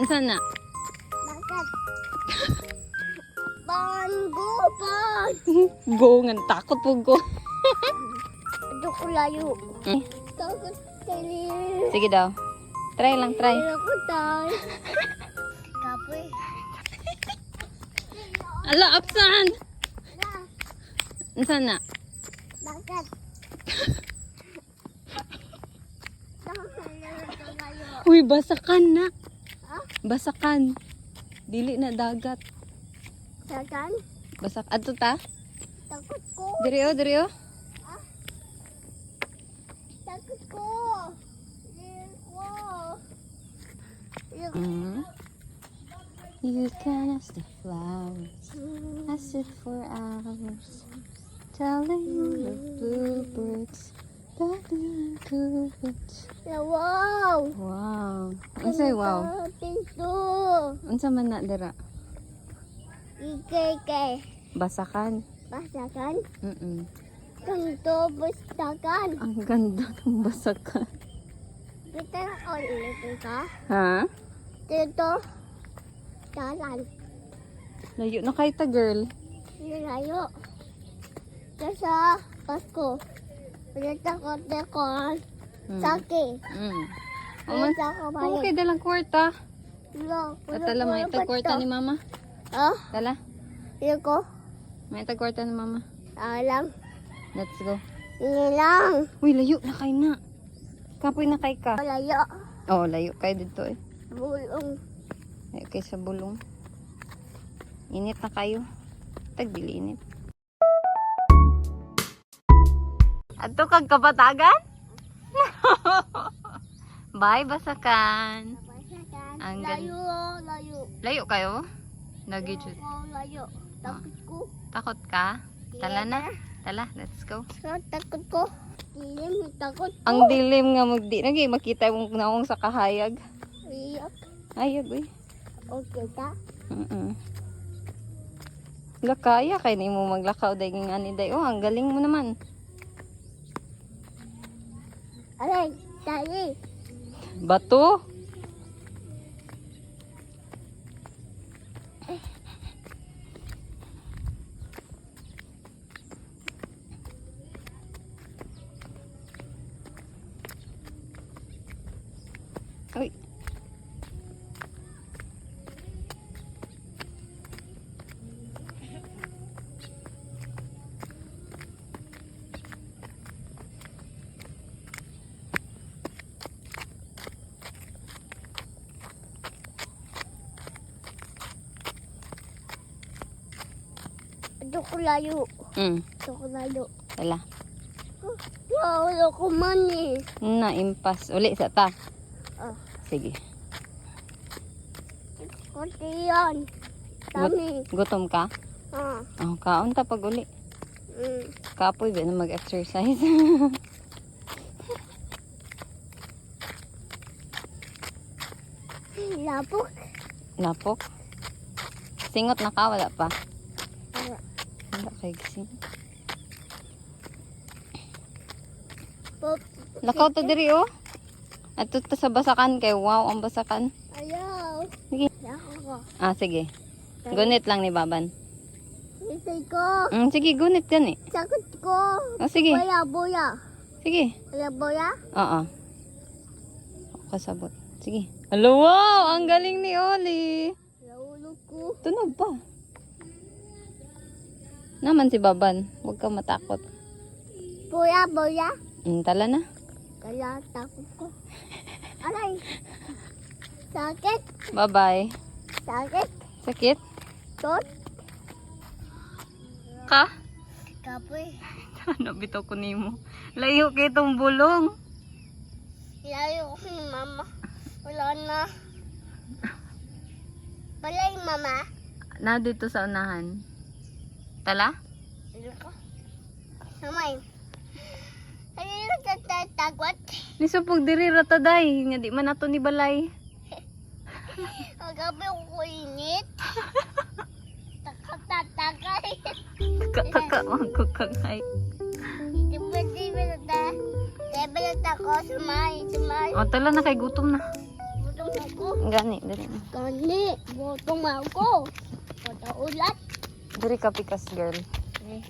Saan na? Bakit? Go, pan! Go, nga takot po go. Ito ko layo. Eh? Takot kali. Sige daw. Try lang, try. Ako tayo. Kapoy. Ala, apsan? Saan na? Bakit? Takot layo. Uy, basakan na. Ha? Basakan. Dili na dagat. Saan? Basak. Ato ta? Takot ko. Diri o, diri o. Takot ko. Mm. You can ask the flowers. I sit for hours. Telling you the bluebirds. Wow. Wow. Unsay wow? Ito. Unsa man na dira? Ike. Basakan. Basakan. Ganito, basakan. Ang ganda ng basakan. Kita na ulit ka. Ha? Dito. Dalan. Layo na kay ta, girl. Nilayo. Sa Pasko. Pinatakot na ko. Saki. Oman. Okay, dalang kwarta. At tala, may kwarta ni mama. Ah? Tala, Iyo ko. may kwarta ni mama. Alam. Let's go. Ini lang. Uy, layo na kay na. Kapoy na kay ka. Layo. Oh, layo kay dito eh. Bulong. Layo kay sa bulong. Init na kayo. Tagdili init. Ato kag kapatagan? Bye, basakan. Ang Layo. Layo. Layo kayo? Lagi jud. Layo. Takot ko. Takot ka? Tala na. Tala, let's go. Takot ko. Dilim, takot ko. Ang dilim nga magdi. Nagi makita mo naong sa kahayag. Iyak. Hayag, uy. Okay ka? Lakaya kay ni mo maglakaw dahil nga ni day. Oh, ang galing mo naman. Aray, tali. Bato. Uy. Ito ko layo. Ito ko layo. Tala. Wala ko man eh. Na, impas. Uli sa ta. Ah. Sige. Kunti yan. Dami. Gutom ka? Ah. Oh, kaon ta pag uli. Kapoy ba na mag-exercise? Lapok. Lapok. Singot na ka, wala pa. Wala. Wala kay gising. Pop. Lakaw to diri oh. Ato ta sa basakan kay wow ang basakan. Ayaw. Sige. Lako ko. Ah, sige. Gunit lang ni Baban. Isay ko. Sige, gunit yan eh. Sakot ko. Oh, sige. Boya, boya. Sige. Boya, boya. Oo. Kasabot. Sige. Hello, wow! Ang galing ni Oli. Laulog ko. Tunog pa. Naman si Baban. Huwag ka matakot. Boya, boya. Tala na. Kaya takot ko. Aray. Sakit. Bye-bye. Sakit. Sakit? Tot. Ka? Kapoy. Ano bitaw ko nimo? Layo kay itong bulong. Ilayo ko ni mama. Wala na. Wala yung mama. Na dito sa unahan. Tala? Ano ko? Samay. Ano yung tatagwat? Nisupog diri rataday. Nga di man ato ni balay. Ang gabi ko init. Takay. Kaka magkukangay. Diba na ako sumay. O tala na kay gutom na. Gutom Ako. Gani, diri na. Gani. Botong ako. Pataulat. Diri ka pikas, girl. Eh.